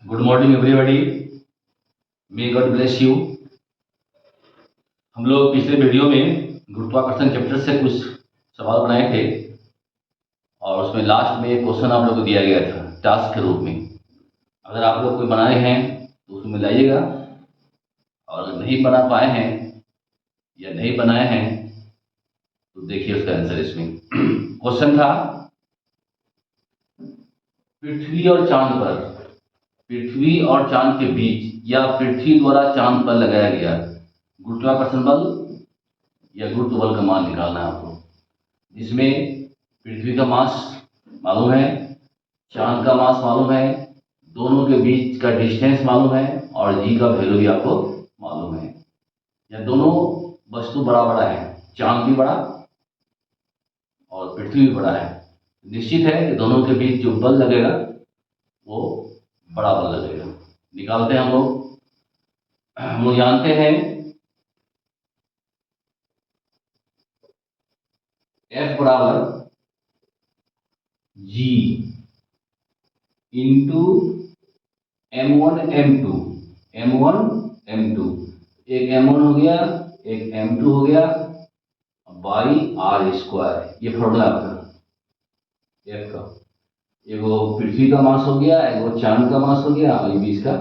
Good morning everybody. May God bless you. हम लोग पिछले वीडियो में गुरुत्वाकर्षण चैप्टर से कुछ सवाल बनाए थे और उसमें लास्ट में एक क्वेश्चन आप लोग को दिया गया था टास्क के रूप में। अगर आप लोग कोई बनाए हैं तो उसमें लाइएगा, और अगर नहीं बना पाए हैं या नहीं बनाए हैं तो देखिए उसका आंसर इसमें। क्वेश्चन था, पृथ्वी और चांद के बीच या पृथ्वी द्वारा चांद पर लगाया गया गुरुत्वाकर्षण बल या गुरुत्व बल का मान निकालना है आपको, जिसमें पृथ्वी का मास मालूम है, चांद का मास मालूम है, दोनों के बीच का डिस्टेंस मालूम है और जी का वैल्यू भी आपको मालूम है। या दोनों वस्तु बड़ा बड़ा है, चांद भी बड़ा और पृथ्वी भी बड़ा है, निश्चित है कि दोनों के बीच जो बल लगेगा वो बड़ा बल लगेगा। निकालते हैं हम लोग जानते हैं F बराबर G इंटू M1 M2, एक M1 हो गया एक M2 हो गया बाई आर स्क्वायर। ये फॉर्मूला आपका F का। एगो पृथ्वी का मास हो गया, एगो चांद का मास हो गया और ये बीच का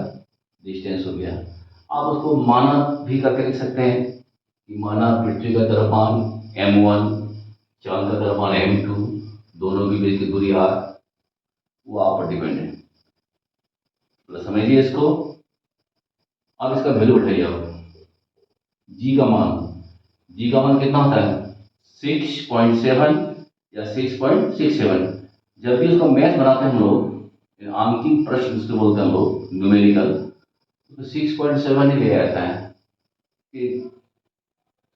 डिस्टेंस हो गया। आप उसको माना भी करके लिख सकते हैं कि माना पृथ्वी का द्रव्यमान M1, चांद का द्रव्यमान M2, दोनों के बीच की दूरी R, वो आप पर डिपेंड है। तो समझिए इसको। अब इसका वैल्यू उठाइए आप। जी का मान कितना होता है 6.7 या 6.67। जब भी उसका मैथ बनाते हैं हम लोग, आंकिक प्रश्न जिसको बोलते हैं हम लोग न्यूमेरिकल, तो 6.7 ही ले आता है कि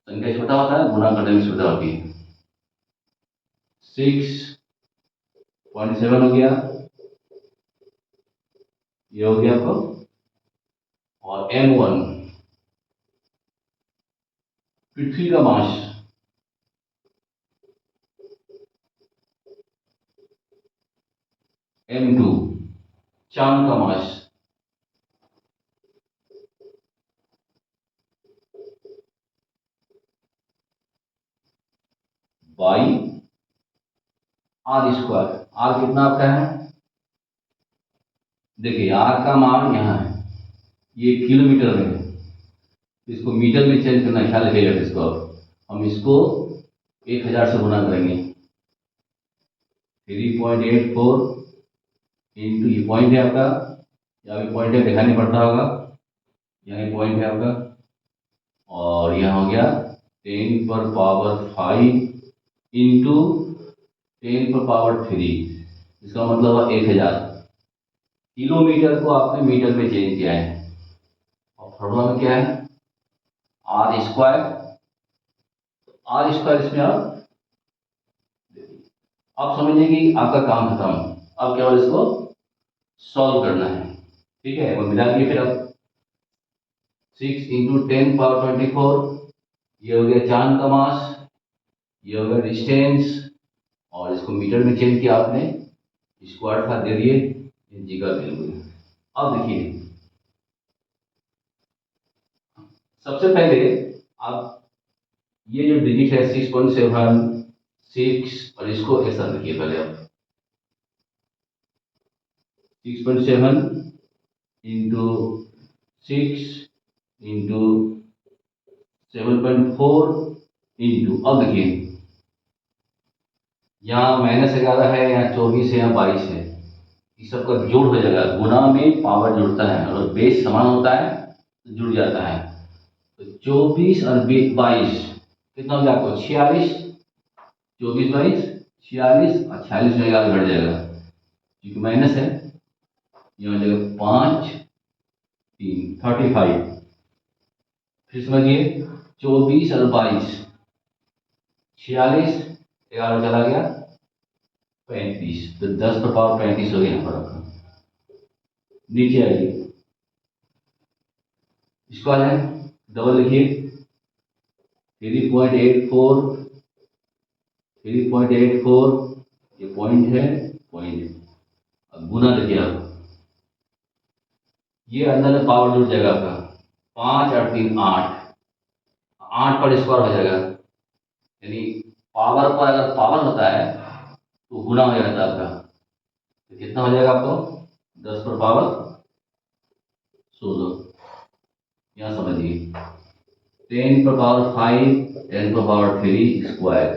संख्या छोटा होता है, गुना करने में सुविधा होती है। 6.7 हो गया, ये हो गया आपको। और M1 पृथ्वी का मास, M2 चांद का मास, बाई आर स्क्वायर। आर कितना आपका है, देखिए आर का मान यहाँ है, ये किलोमीटर में है, इसको मीटर में चेंज करना ख्याल रखिएगा। इसको हम इसको 1000 से गुना करेंगे। 3.84 इंटू ये पॉइंट है आपका, यहाँ भी पॉइंट है, दिखाने पड़ता होगा, यहाँ पॉइंट है आपका, और यहाँ हो गया 10⁵ इंटू 10⁻3। इसका मतलब है 1000। किलोमीटर को आपने मीटर में चेंज किया है। और फॉर्मूला में क्या है आर स्क्वायर। इसमें आप समझिए कि आपका काम खत्म। अब केवल इसको सॉल्व करना है, ठीक है। वो मिला दिए फिर अब 6 इंटू 10⁻24, ये हो गया चांद का मास, ये हो गया डिस्टेंस, और इसको मीटर में चेंज किया आपने, स्क्वायर था दे दिए, जी का वैल्यू। अब देखिए सबसे पहले आप ये जो डिजिट है 6.7 6, और इसको ऐसा लिखिए पहले आप 6.7 इंटू 6 इंटू 7.4 इंटू, अब देखिए यहाँ -11 है, यहाँ 24 है, यहाँ 22 है, इस सब का जोड़ हो जाएगा। गुना में पावर जुड़ता है और बेस समान होता है तो जुड़ जाता है। तो 24 और 22 कितना हो गया आपको 46। 24 22 46 और 46 में आगे बढ़ जाएगा क्योंकि माइनस है, ये हो जाएगा 5 3 35। फिर समझिए 24 और 22 46, 11 चला गया 35, तो 10 पर पावर 35 हो गया यहाँ पर आपका। नीचे आइए, इसको आ जाए डबल लिखिए 3.84 ये पॉइंट है, पॉइंट। अब गुना देखिए आप ये अंदर में पावर जुड़ जाएगा आपका 5 और 3 8, 8 पर स्क्वायर हो जाएगा। यानी पावर पर अगर पावर होता है तो गुना हो जाता है आपका, तो कितना हो जाएगा आपको 10 पर पावर 16। यहाँ समझिए 10 पर पावर 5, 10 पर पावर 3 स्क्वायर,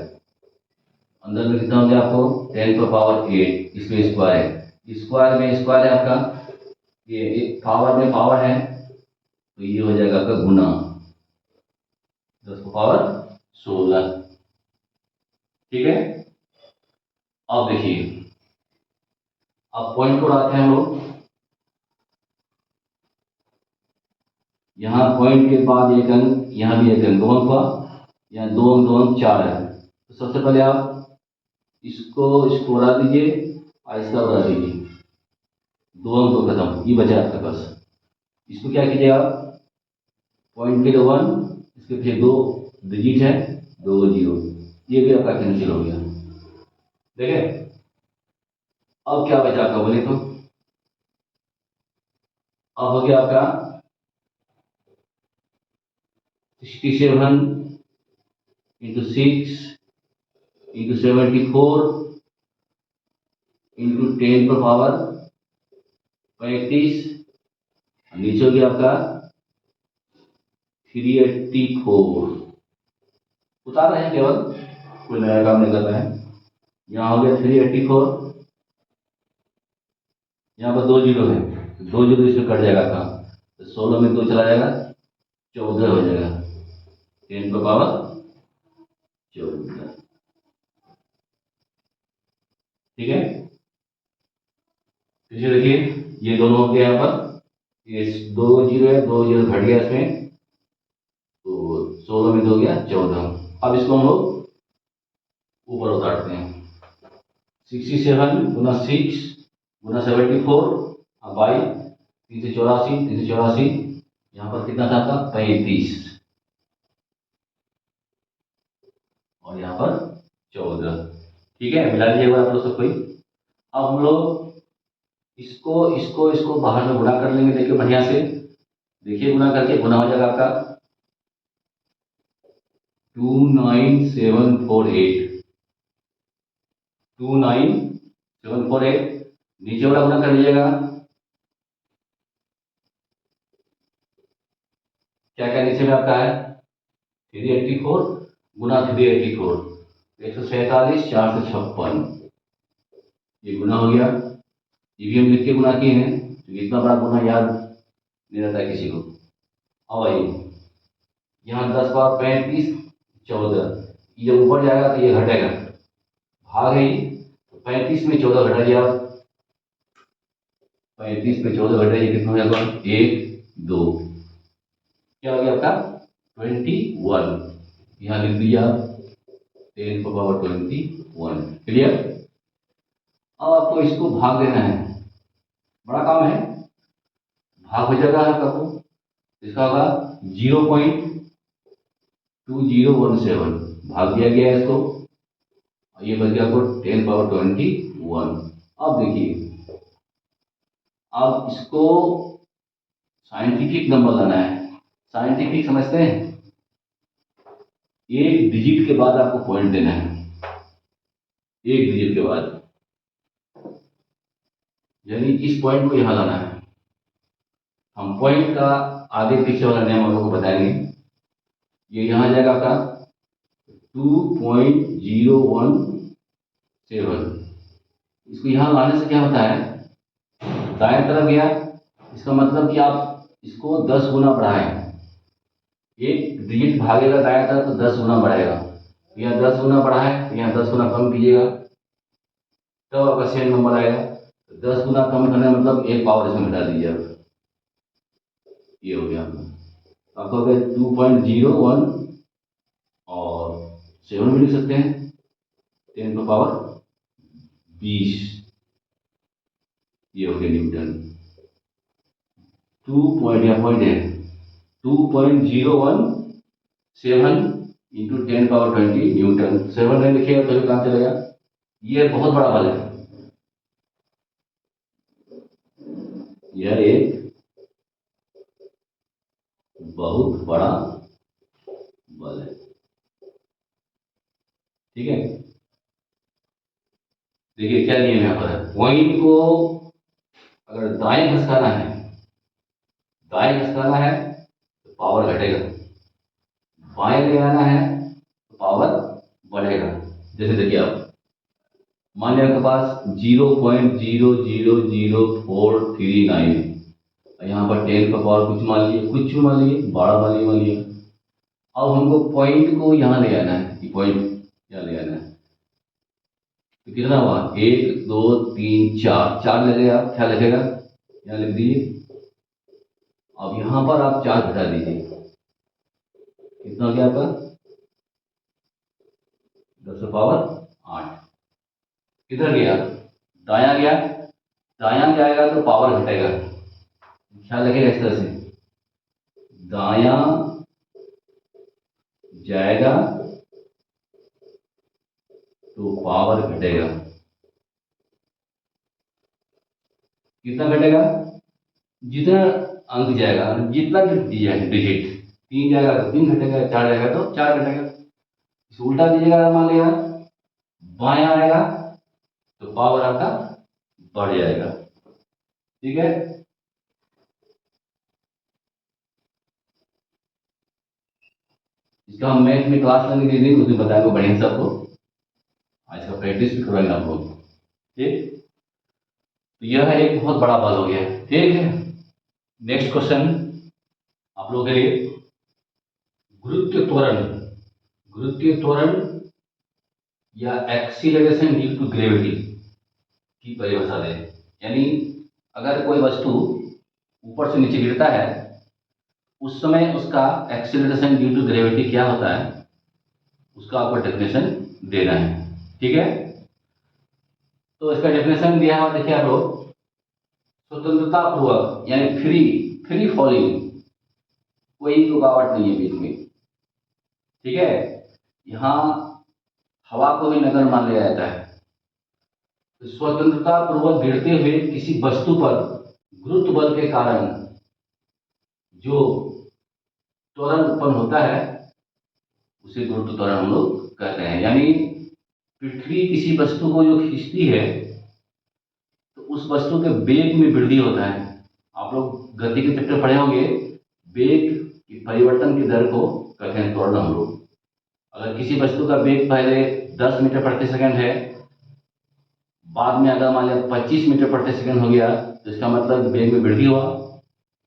अंदर में कितना हो गया आपको 10 पर पावर 8, इसमें स्क्वायर है, स्क्वायर में स्क्वायर है आपका, ये एक पावर में पावर है तो ये हो जाएगा आपका गुना 10 पर पावर 16। ठीक है, अब देखिए अब पॉइंट को उड़ाते हैं हम लोग। यहाँ पॉइंट के बाद एक अंक, यहाँ भी एक अंक, 2 अंक हुआ, यहाँ 2 अंक 2 अंक 4 है। तो सबसे पहले आप इसको उड़ा दीजिए और इसका उड़ा दीजिए, 2 अंक तो खत्म, ये बचा आपके पास। इसको क्या कीजिए आप, पॉइंट के लिए 1, इसके पीछे 2 डिजिट है, 2 0, ये भी आपका कैंसिल हो गया। देखिए अब क्या बचा आपका बोले तो, अब हो गया आपका 67 इंटू 6 इंटू 74 इंटू 10 पर पावर 35, नीचे हो गया आपका 384। उतार रहे हैं केवल, कोई नया काम नहीं कर रहे हैं। यहाँ हो गया 384, यहाँ पर 2 जीरो है, 2 जीरो इसमें कट जाएगा आपका, तो 16 में 2 चला जाएगा, 14 हो जाएगा, 10 पर पावर 14। ठीक है, पीछे देखिए ये दोनों हो गया, यहाँ पर ये 2 जीरो है, 2 जीरो घट गया इसमें, तो 16 में 2 गया 14। अब इसको हम लोग ऊपर उतारते हैं, 67 गुना 6 गुना 74 बाई 384, 384, यहाँ पर कितना था आपका 35 और यहाँ पर 14। ठीक है, मिला लीजिए आप लोग सब कोई। अब हम लोग इसको बाहर में गुणा कर लेंगे, देखिए बढ़िया से, देखिए गुणा करके गुना हो जाएगा आपका 29748, 29748, नीचे वाला गुना कर लीजिएगा, क्या क्या नीचे में आपका है 384 गुना 384, 147 456, ये गुना हो गया। ये भी हम लिख के गुना किए हैं, क्योंकि इतना बड़ा गुना याद नहीं रहता है किसी को। अब आइए यहाँ 10 पावर 35 14, ये जब ऊपर जाएगा तो ये घटेगा, भाग है ये, तो 35 में 14 घटाइए आप, 35 में 14 घटाइए, कितना हो जाएगा 1 2, क्या हो गया आपका 21, यहाँ लिख दीजिए आप 10 पर पावर 21। क्लियर, अब आपको इसको भाग देना है, बड़ा काम है, भाग हो जाएगा आपको, इसका होगा 0.2017, भाग दिया गया है इसको, ये बच गया आपको 10 पावर 21। अब देखिए, अब इसको साइंटिफिक नंबर लाना है, साइंटिफिक समझते हैं, एक डिजिट के बाद आपको पॉइंट देना है, एक डिजिट के बाद, यानी इस पॉइंट को यहां लाना है। हम पॉइंट का आगे पीछे वाला नियम हम लोग को बताएंगे। ये यहाँ जाएगा आपका 2.017, इसको यहाँ लाने से क्या होता है, दाएं तरफ गया, इसका मतलब कि आप इसको 10 गुना बढ़ाएं, एक डिजिट भागेगा दाएं तरफ तो 10 गुना बढ़ाएगा, यहाँ 10 गुना बढ़ाएं, यहाँ 10 गुना कम कीजिएगा, तब आपका सेम नंबर आएगा। 10 गुना कम करने मतलब एक पावर इसमें घटा दीजिए आप, ये हो गया आपका हो गया 2.01 और 7 भी लिख सकते हैं, 10 पर पावर 20, ये हो गया न्यूटन। 2.017 इंटू 10 पावर 20 न्यूटन, 7 नहीं लिखिएगा तो भी काम चलेगा, ये बहुत बड़ा बल है, यह एक बहुत बड़ा बल है। ठीक है, देखिए क्या नियम यहाँ पर है, पॉइंट को अगर दाएं घसकाना है तो पावर घटेगा, बाएं ले आना है तो पावर बढ़ेगा। जैसे देखिए आप मान लिया आपके पास 0.0000439 है, यहाँ पर 10 का पावर कुछ मान लिए, 12 मान लिए। अब हमको पॉइंट को यहाँ ले आना है, पॉइंट यहाँ ले आना है, तो कितना हुआ 1 2 3 4 लगेगा। आप क्या लगेगा यहाँ लिख दीजिए। अब यहाँ पर आप 4 घटा दीजिए, कितना हो गया आपका 10 पावर 8। किधर गया, दायां गया, दायां जाएगा तो पावर घटेगा, क्या लगेगा इस तरह से, दायां जाएगा तो पावर घटेगा। कितना घटेगा, जितना अंक जाएगा, जितना डिजिट 3 जाएगा तो 3 घटेगा, 4 जाएगा तो 4 घटेगा। इसे उल्टा दीजिएगा, मान लिया बायां आएगा तो पावर आपका बढ़ जाएगा। ठीक है, इसका हम मैथ में क्लास लेने के दिन उसने बताया को बढ़िया सबको, आज का प्रैक्टिस भी करवाएंगे आप लोग। ठीक, तो यह एक बहुत बड़ा बल हो गया। ठीक है, नेक्स्ट क्वेश्चन आप लोगों के लिए, गुरुत्वीय त्वरण या एक्सीलरेशन ड्यू टू ग्रेविटी की परिभाषा दें। यानी अगर कोई वस्तु ऊपर से नीचे गिरता है उस समय उसका एक्सीलरेशन ड्यू टू ग्रेविटी क्या होता है, उसका आपको डेफिनेशन देना है। ठीक है, तो इसका डेफिनेशन दिया है, देखिए आप लोग, स्वतंत्रता पूर्वक यानी फ्री फॉलिंग, कोई रुकावट नहीं है बीच में। ठीक है, यहाँ हवा को भी नगण्य मान लिया जाता है। तो स्वतंत्रता पूर्वक गिरते हुए किसी वस्तु पर गुरुत्व बल के कारण जो त्वरण उत्पन्न होता है उसे गुरुत्व त्वरण हम लोग कहते हैं। यानी पृथ्वी किसी वस्तु को जो खींचती है तो उस वस्तु के वेग में वृद्धि होता है। आप लोग गति के चैप्टर पढ़े होंगे, वेग की परिवर्तन की दर को कहते हैं त्वरण हम लोग। अगर किसी वस्तु का वेग पहले 10 मीटर प्रति सेकंड है, बाद में अगर मान लिया 25 मीटर प्रति सेकंड हो गया तो इसका मतलब वेग में वृद्धि हुआ,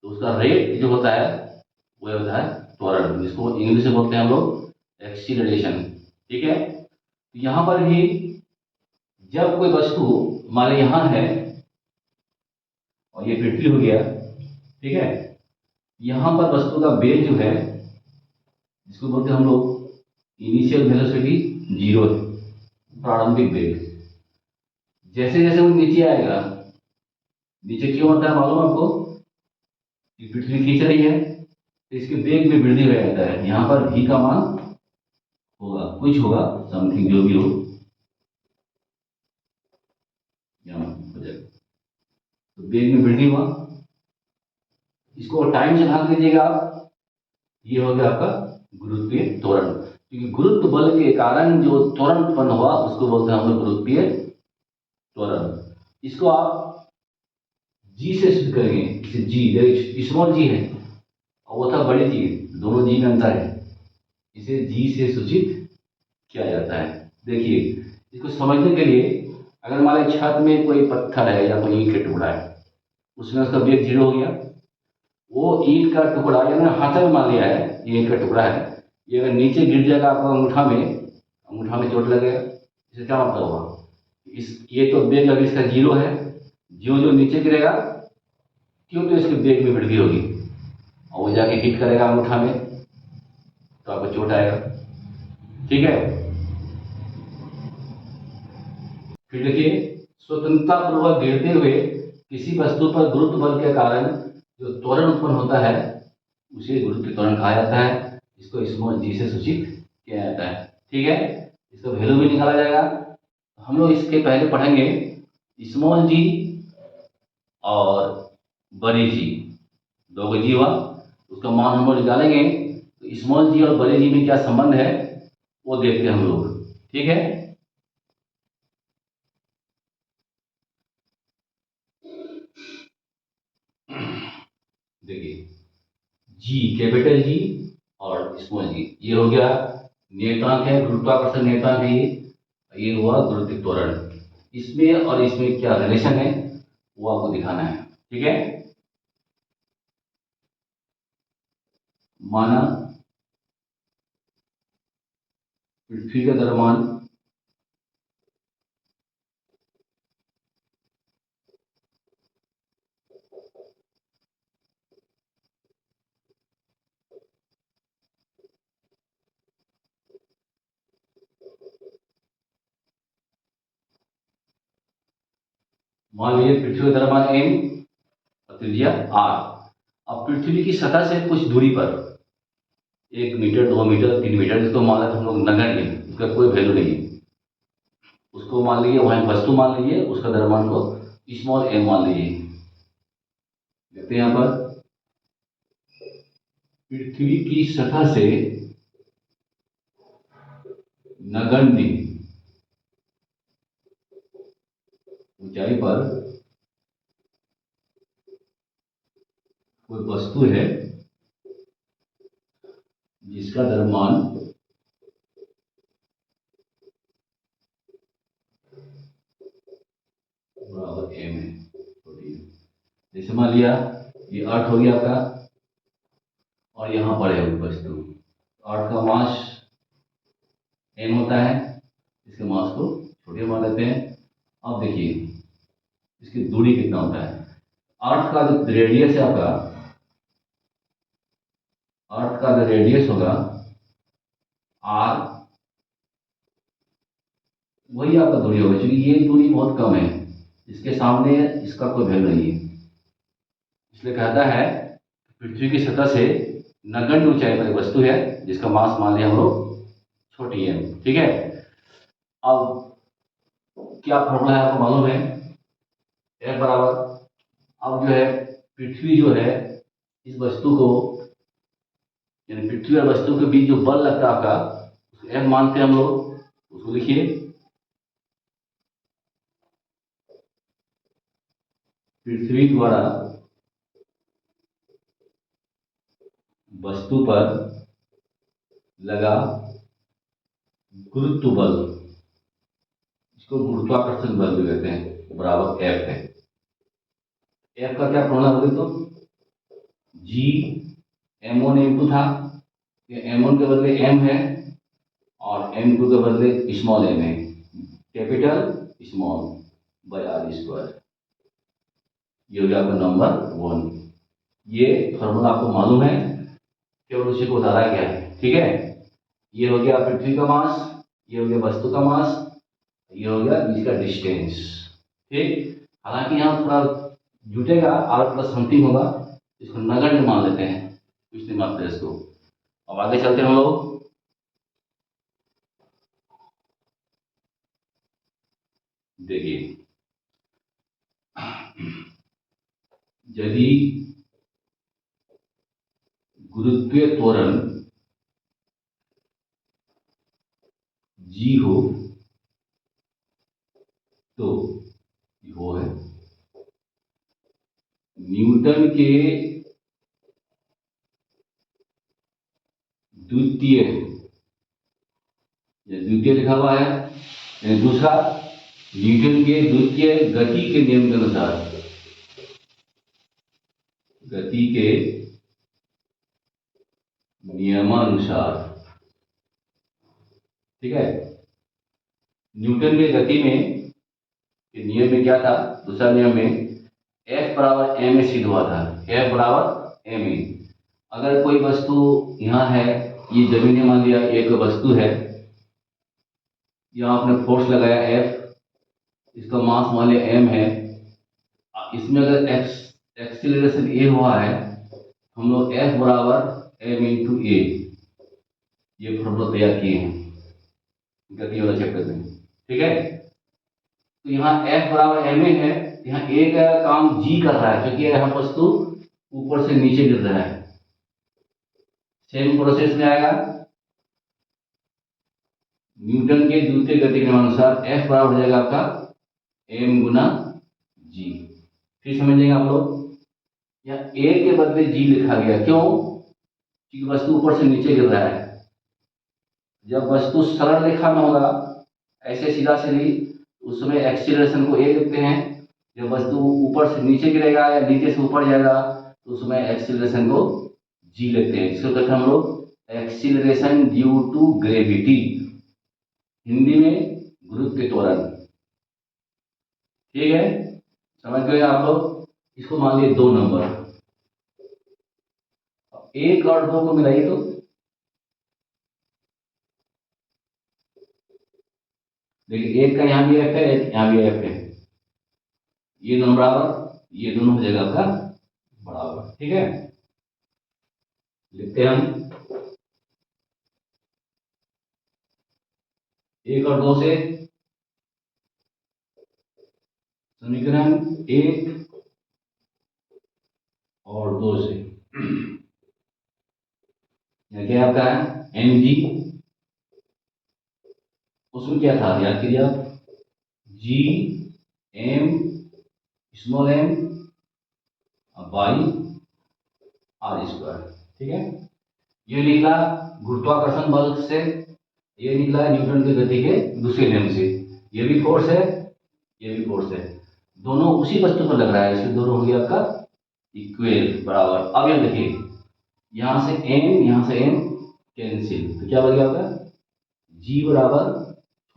तो उसका रेट जो होता है वो होता है त्वरण, जिसको इंग्लिश में बोलते हैं हम लोग एक्सीलरेशन। ठीक है, तो यहाँ पर भी जब कोई वस्तु हमारे यहाँ है और ये पृथ्वी हो गया, ठीक है, यहाँ पर वस्तु का वेग जो है जिसको बोलते हैं हम लोग इनिशियल वेलोसिटी 0 है, प्रारंभिक वेग। जैसे जैसे वो नीचे आएगा, नीचे क्यों होता है मालूम आपको, कि पृथ्वी खींच रही है तो इसके वेग में वृद्धि हो जाता है। यहाँ पर v का मान होगा, कुछ होगा, समथिंग जो भी हो, यहाँ हो जाएगा, तो वेग में वृद्धि हुआ। इसको टाइम से भाग दीजिएगा आप, ये हो गया आपका गुरुत्वीय त्वरण। क्योंकि गुरुत्व बल के कारण जो त्वरण उत्पन्न हुआ उसको बोलते हैं हम लोग गुरुत्वीय त्वरण। इसको आप जी से सिद्ध करेंगे, इसे जी, स्मॉल जी है और वो था बड़ी जी, दोनों जी में अंतर है, इसे जी से सूचित किया जाता है। देखिए, इसको समझने के लिए अगर मान लीजिए छत में कोई पत्थर है या कोई ईंट का टुकड़ा है, उसमें उसका वेग 0 हो गया, वो ईंट का टुकड़ा यानी हाथ में मान लिया है ये ईंट का टुकड़ा है, ये अगर नीचे गिर जाएगा आपको अंगूठा में चोट लगेगा। इससे क्या मतलब हुआ, ये तो वेग अभी इसका 0 है, जो नीचे गिरेगा क्यों, तो इसके वेग में वृद्धि होगी और वो जाके हिट करेगा अंगूठा में तो आपको चोट आएगा। ठीक है, फिर देखिए, स्वतंत्रता पूर्वक गिरते हुए किसी वस्तु पर गुरुत्व बल के कारण जो त्वरण उत्पन्न होता है उसे गुरुत्व त्वरण कहा जाता है। इसको स्मॉल जी से सूचित किया जाता है। ठीक है, इसका वैल्यू भी निकाला जाएगा। हम लोग इसके पहले पढ़ेंगे स्मॉल जी और बड़ी जी, 2 जी हुआ, उसका मान हम लोग निकालेंगे। तो स्मॉल जी और बड़े जी में क्या संबंध है वो देखते हैं हम लोग, ठीक है। देखिए जी, कैपिटल जी और स्मॉल जी, ये हो गया नियतांक है, गुरुत्वाकर्षण नियतांक है ये हुआ गुरुत्व त्वरण। इसमें और इसमें क्या रिलेशन है वो आपको दिखाना है, ठीक है। माना पृथ्वी का द्रव्यमान मान लीजिए पृथ्वी का द्रव्यमान m और त्रिज्या r। अब पृथ्वी की सतह से कुछ दूरी पर 1 मीटर 2 मीटर 3 मीटर, इसको मान लेते हम लोग नगण्य, उसका कोई वैल्यू नहीं है, उसको मान लीजिए वहीं वस्तु मान लीजिए, उसका द्रव्यमान को स्मॉल m मान लीजिए। देखते हैं यहाँ पर पृथ्वी की सतह से नगण्य ऊंचाई पर कोई वस्तु है जिसका द्रव्यमान बराबर m है, जैसे मान लिया ये अर्थ हो गया आपका और यहाँ पर है वस्तु, अर्थ का मास m होता है, इसके मास को छोटे मान लेते हैं। अब देखिए इसकी दूरी कितना होता है, अर्थ का जो रेडियस है आपका, अर्थ का जो रेडियस होगा r, वही आपका दूरी होगा, क्योंकि ये दूरी बहुत कम है, इसके सामने इसका कोई वैल्यू नहीं है। इसलिए कहता है पृथ्वी की सतह से नगण्य ऊंचाई पर एक वस्तु है जिसका मास मान लिया हम लोग छोटी है, ठीक है। अब क्या फॉर्मूला है आपको मालूम है, F बराबर, अब जो है पृथ्वी जो है इस वस्तु को, यानी पृथ्वी और वस्तु के बीच जो बल लगता है आपका, उसको F मानते हैं हम लोग, उसको लिखिए पृथ्वी द्वारा वस्तु पर लगा गुरुत्व बल, इसको गुरुत्वाकर्षण बल भी कहते हैं, बराबर F है। F का क्या फॉर्मूला बोले तो G m1 m2 था, ये m1 के बदले m है और m2 के बदले स्मॉल m है, capital small by r square. ये हो गया आपका नंबर 1। ये फॉर्मूला आपको मालूम है, केवल उसी को उतारा गया है, ठीक है। ये हो गया पृथ्वी का मास, ये हो गया वस्तु का मास, ये हो गया इसका डिस्टेंस, ठीक। हालांकि यहाँ थोड़ा जुटेगा, r प्लस समथिंग होगा, इसको नगण्य मान लेते हैं पिछले मात्रा इसको। अब आगे चलते हैं हम लोग, देखिए यदि गुरुत्वीय त्वरण G हो तो वो है न्यूटन के द्वितीय, या द्वितीय लिखा हुआ है, यानी दूसरा न्यूटन के द्वितीय गति के नियम के अनुसार, गति के नियमानुसार, ठीक है। न्यूटन के गति में के नियम में क्या था, दूसरा नियम में F बराबर m ए सिद्ध हुआ था, F बराबर m ए। अगर कोई वस्तु यहाँ है, ये जमीन है, मान लिया एक वस्तु है, यहाँ आपने फोर्स लगाया F, इसका मास मान लिया m है, इसमें अगर एक्सीलरेशन a हुआ है, हम लोग F बराबर m इंटू ए, ये फॉर्मूला तैयार किए हैं गति वाला चैप्टर में, ठीक है। तो यहाँ F बराबर m ए है, यहाँ a का काम G कर रहा है, क्योंकि यहाँ वस्तु ऊपर से नीचे गिर रहा है, सेम प्रोसेस में आएगा। न्यूटन के द्वितीय गति के नियमानुसार F बराबर हो जाएगा आपका m गुना g। फिर समझेंगे आप लोग, यहाँ a के बदले g लिखा गया, क्यों? क्योंकि वस्तु ऊपर से नीचे गिर रहा है। जब वस्तु सरल रेखा में होगा, ऐसे सीधा सीधी, उस समय एक्सीलरेशन को a लिखते हैं। जब वस्तु ऊपर से नीचे गिरेगा या नीचे से ऊपर जाएगा तो उस समय एक्सीलरेशन को g लिखते हैं। इसको कहते हैं हम लोग acceleration due to gravity, Hindi में गुरुत्व त्वरण। ठीक है, समझ गए आप लोग। इसको मान लिए 2 नंबर। 1 और 2 को मिलाइए तो देखिए, 1 का यहाँ भी f है, यहाँ भी f है, ये दोनों बराबर, ये दोनों हो जाएगा आपका बराबर। ठीक है, लिखते हैं हम 1 और 2 से समीकरण 1 और 2 से यहाँ क्या आपका है mg, उसमें क्या था याद कीजिए आप, g m small m by r square. ठीक है, ये निकला गुरुत्वाकर्षण बल से, ये निकला न्यूटन की गति के दूसरे नियम से। ये भी फोर्स है, ये भी फोर्स है, दोनों उसी वस्तु पर लग रहा है, इसलिए दोनों हो गया आपका इक्वल बराबर। अब यहाँ देखिए, यहाँ से m कैंसिल, तो क्या बन गया आपका g बराबर,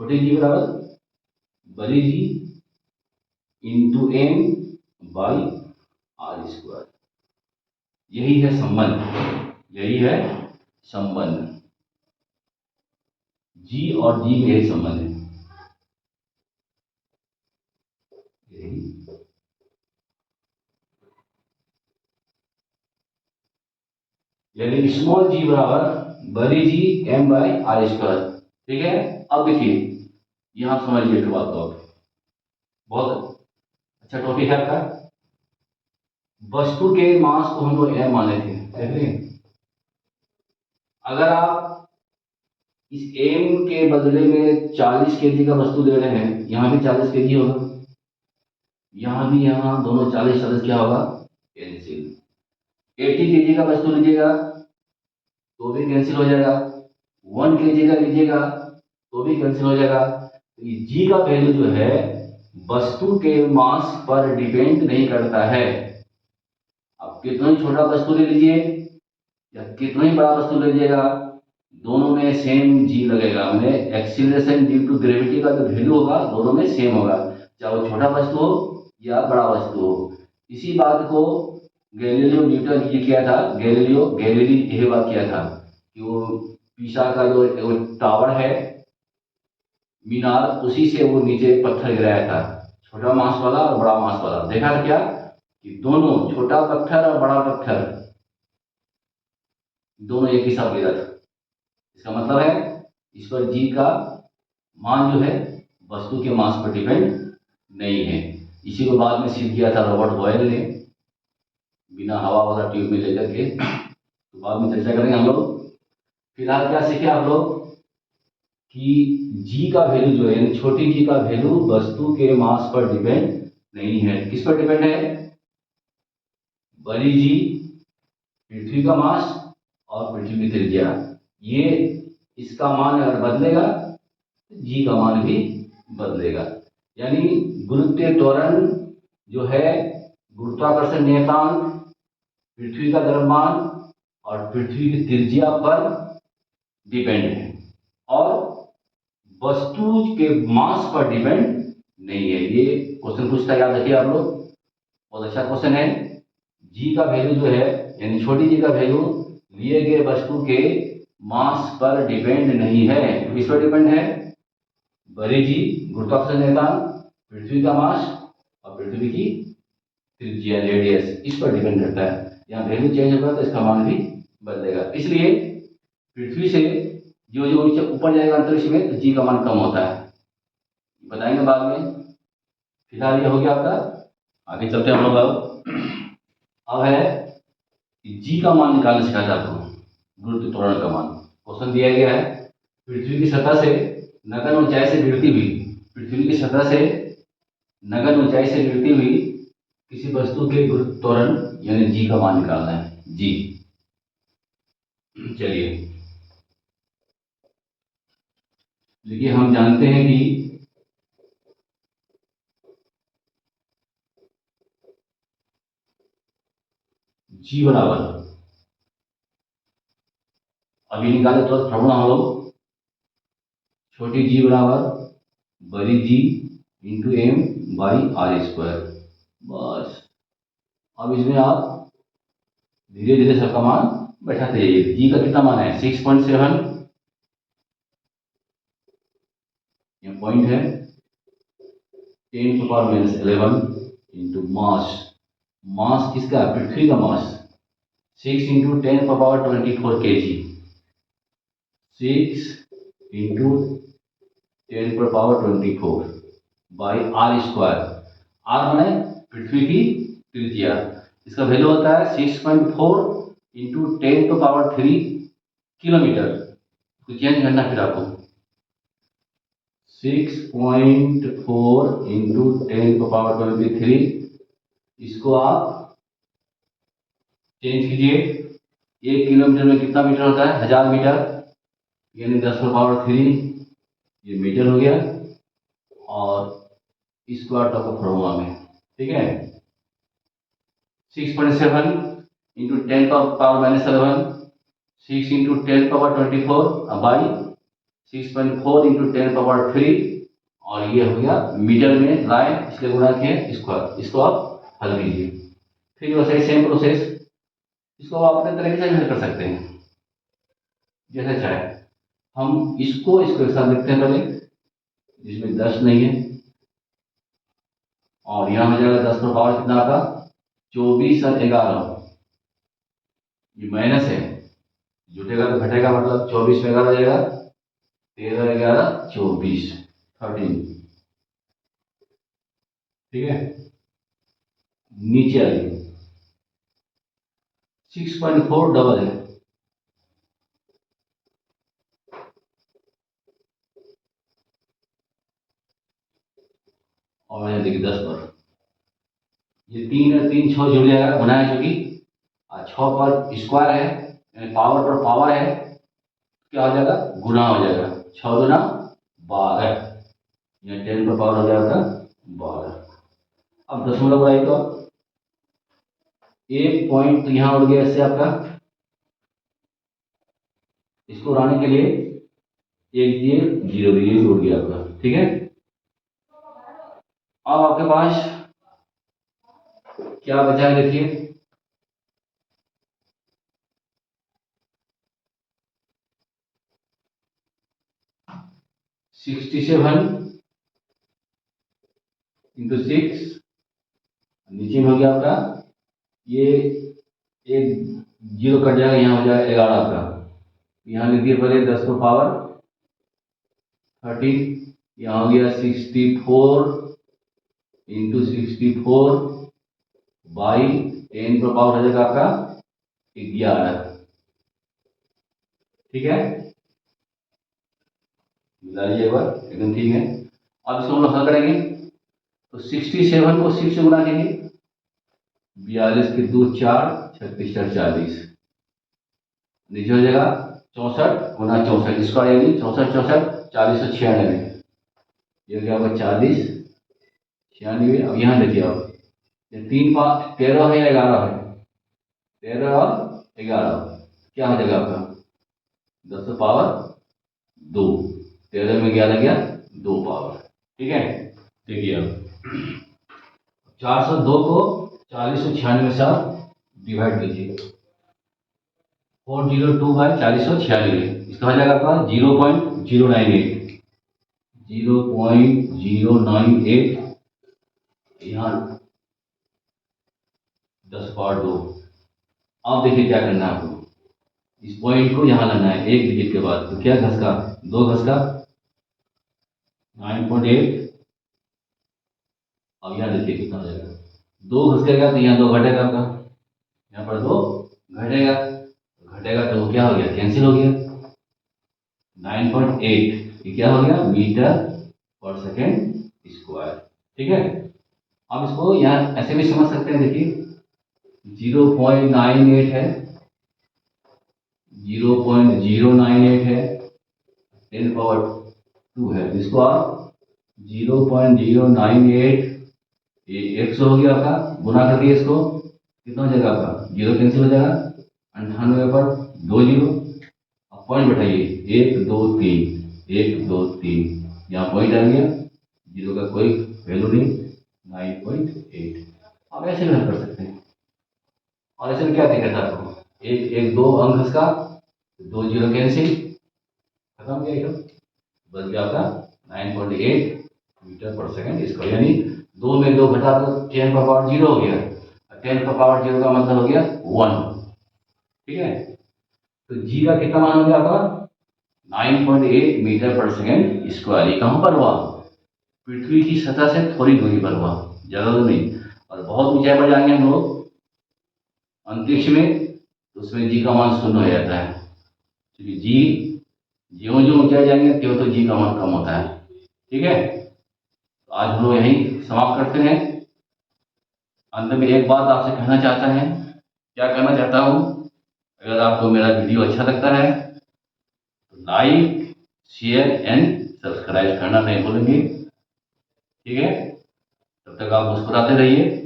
छोटे g बराबर बड़ी g into m by r square. यही है संबंध, यही है संबंध, g और g में यही संबंध है। यानी स्मॉल g बराबर बड़ी g m by r square. ठीक है, अब देखिए यहां समझिए एक बात, तो बहुत अच्छा टॉपिक है आपका। वस्तु के मास को हम लोग m माने थे, देख रहे हैं। अगर आप इस m के बदले में 40 kg का वस्तु ले रहे हैं, यहाँ भी 40 kg होगा, यहाँ भी, यहाँ दोनों 40 क्या होगा कैंसिल। 80 kg का वस्तु लीजिएगा तो भी कैंसिल हो जाएगा, 1 kg का लीजिएगा तो भी कैंसिल हो जाएगा। तो ये g का वैल्यू जो है वस्तु के मास पर डिपेंड नहीं करता है। आप कितना ही छोटा वस्तु ले लीजिए या कितना ही बड़ा वस्तु ले लीजिएगा, दोनों में सेम g लगेगा। मैंने एक्सीलरेशन ड्यू टू ग्रेविटी का जो वैल्यू होगा दोनों में सेम होगा, चाहे वो छोटा वस्तु हो या बड़ा वस्तु हो। इसी बात को गैलीलियो न्यूटन ये किया था, गैलीली यही बात किया था कि वो पीसा का जो टावर है, मीनार, उसी से वो नीचे पत्थर गिराया था, छोटा मास वाला और बड़ा मास वाला। देखा था क्या कि दोनों, छोटा पत्थर और बड़ा पत्थर, दोनों एक ही साथ गिरा था। इसका मतलब है इस पर जी का मान जो है वस्तु के मास पर डिपेंड नहीं है। इसी को बाद में सिद्ध किया था रॉबर्ट बॉयल ने, बिना हवा वाला ट्यूब में लेकर के। तो बाद में चर्चा करेंगे हम लोग। फिलहाल क्या सीखे आप लोग कि जी का वैल्यू जो है, यानी छोटी जी का वैल्यू वस्तु के मास पर डिपेंड नहीं है। किस पर डिपेंड है? बड़ी जी पृथ्वी का मास और पृथ्वी की त्रिज्या, ये इसका मान अगर बदलेगा तो जी का मान भी बदलेगा। यानी गुरुत्व त्वरण जो है, गुरुत्वाकर्षण नियतांक, पृथ्वी का द्रव्यमान और पृथ्वी की त्रिज्या पर डिपेंड है और वस्तु के मास पर डिपेंड नहीं है। ये क्वेश्चन पूछता है, याद रखिए आप लोग, बहुत अच्छा क्वेश्चन है। जी का वैल्यू जो है, यानी छोटी जी का वैल्यू लिए गए वस्तु के मास पर डिपेंड नहीं है। किस पर डिपेंड है? बड़ी जी गुरुत्वाकर्षण नियतांक, पृथ्वी का मास और पृथ्वी की त्रिज्या रेडियस, इस पर डिपेंड करता है। यहाँ वैल्यू चेंज होगा तो इसका मान भी बदलेगा। इसलिए पृथ्वी से जो जो नीचे ऊपर जाएगा अंतरिक्ष में, तो जी का मान कम होता है, बताएंगे बाद में। फिलहाल ये हो गया आपका, आगे चलते हैं हम लोग। अब है कि जी का मान निकालना सिखाता हूँ। गुरुत्व त्वरण का मान। क्वेश्चन दिया गया है पृथ्वी की सतह से नगण्य ऊंचाई से गिरती हुई, पृथ्वी की सतह से नगण्य ऊंचाई से गिरती हुई किसी वस्तु के गुरुत्व त्वरण यानी जी का मान निकालना है। जी, चलिए देखिए, हम जानते हैं कि जी बराबर, अभी निकाले तो फॉर्मूला हम लोग, छोटी जी बराबर बड़ी G into M by R square. बस अब इसमें आप धीरे धीरे सबका मान बैठाते जाइए। जी का कितना मान है 6.7, ये पॉइंट है 10⁻⁻11 इंटू मास, मास किसका, पृथ्वी का mass 6 into 10⁻24 kg, 6 into 10⁻24 by R square. R माने पृथ्वी की त्रिज्या, इसका वैल्यू होता है 6.4 इंटू 10⁻3 किलोमीटर। तो चेंज करना फिर आपको 6.4 इंटू 10⁻23, इसको आप चेंज कीजिए। 1 किलोमीटर में कितना मीटर होता है, 1000 मीटर, यानी 10⁻3 ये मीटर हो गया, और स्क्वायर टॉप ऑफ फॉर्मूला में, ठीक है। 6.7 इंटू 10⁻⁻11, 6 इंटू 10⁻24 बाई 6.4 इंटू 10⁻3, और ये हो गया मीटर में लाइन, इसलिए गुणा किए स्क्वायर। इसको आप हल कीजिए। फिर वैसे सेम प्रोसेस, इसको आप अपने तरीके से हल कर सकते हैं जैसे चाहे। हम इसको एक साथ लिखते हैं पहले, जिसमें 10 नहीं है, और यहाँ हो जाएगा 10 पर पावर कितना आपका 24 और 11, ये माइनस है, जुटेगा तो घटेगा, मतलब 24 में 11 हो जाएगा, 13 11 24 13, ठीक है। नीचे आइए, 6.4 डबल है, और यहाँ देखिए 10 पर, ये 3 और 3 6 जुड़ जाएगा, गुना है चूंकि, और 6 पर स्क्वायर है यानी पावर पर पावर है, क्या हो जाएगा गुना हो जाएगा, 6 गुना 12, या 10 पर पावर हो जाएगा 12। अब दशमलव बढ़ाइए तो एक पॉइंट तो यहाँ उड़ गया इससे आपका, इसको उड़ाने के लिए एक दिए, जीरो दिए, उड़ गया आपका, ठीक है। अब आपके पास क्या बचा है देखिए, सिक्सटी 67 इंटू 6, नीचे में हो गया आपका, ये एक जीरो कट जाएगा, यहाँ हो जाएगा 11 आपका, यहाँ लिख दिए पहले 10 पर पावर 13, यहाँ हो गया 64 इंटू 64 बाई 10 पर पावर हो जाएगा आपका 11, ठीक है। मिलाइए एक बार, एकदम ठीक है। अब इसको हम लोग हल करेंगे, तो 67 को 6 से गुना कीजिए, 42 के 2 4, 36 4 40, नीचे हो जाएगा 64 गुना 64, स्क्वायर यानी 64 64 4096, ये हो गया आपका 40 96। अब यहाँ देखिए आप, ये 3 5 13 है या 11 है, 13 और 11, क्या हो जाएगा आपका 10 पावर 2, 13 में 11 गया 2 पावर, ठीक है। देखिए अब 402 को 4096 से आप डिवाइड कीजिए, 402 बाई 4096, इसका हो जाएगा आपका 0.098, 0.098, यहाँ 10 पावर 2। अब देखिए क्या करना है आपको, इस पॉइंट को यहाँ लाना है एक डिजिट के बाद, तो क्या घस का 2 घस का 9.8, अब यहाँ देखिए कितना हो जाएगा, 2 घस करेगा तो यहाँ 2 घटेगा आपका, यहाँ पर 2 घटेगा, घटेगा तो क्या हो गया, कैंसिल हो गया। 9.8 ये क्या हो गया, मीटर पर सेकेंड स्क्वायर। ठीक है, अब इसको यहाँ ऐसे भी समझ सकते हैं, देखिए 0.98 है, 0.098 है, 10^2 है, इसको आप 0.098 ये 100 हो गया आपका, गुना कर दिए इसको, कितना हो जाएगा आपका, जीरो कैंसिल हो जाएगा, 98 पर 2 जीरो। अब पॉइंट बैठाइए, 1 2 3, 1 2 3, यहाँ पॉइंट आ गया, जीरो का कोई वैल्यू नहीं, 9.8। आप ऐसे भी हल कर सकते हैं। और ऐसे में क्या दिक्कत है आपको, एक एक दो अंक इसका, 2 जीरो कैंसिल, खत्म हो गया ये सब, बच गया आपका 9.8 मीटर पर सेकेंड स्क्वायर। यानी 2 में 2 घटा तो 10 का पावर 0 हो गया, 10 का पावर 0 का मतलब हो गया 1। ठीक है, तो जी का कितना मान हो गया आपका, 9.8 मीटर पर सेकेंड स्क्वायर। ये कहाँ पर हुआ, पृथ्वी की सतह से थोड़ी दूरी पर हुआ, ज्यादा तो नहीं। और बहुत ऊंचाई पर जाएंगे हम लोग अंतरिक्ष में, तो उसमें जी का मान 0 हो जाता है, क्योंकि जी ज्यों ज्यों ऊंचाई जाएंगे त्यों तो जी का मान कम होता है। ठीक है, तो आज हम लोग यहीं समाप्त करते हैं। अंत में एक बात आपसे कहना चाहता है, क्या कहना चाहता हूँ, अगर आपको मेरा वीडियो अच्छा लगता है तो लाइक शेयर एंड सब्सक्राइब करना नहीं भूलेंगे। ठीक है, तब तक आप मुस्कुराते रहिए।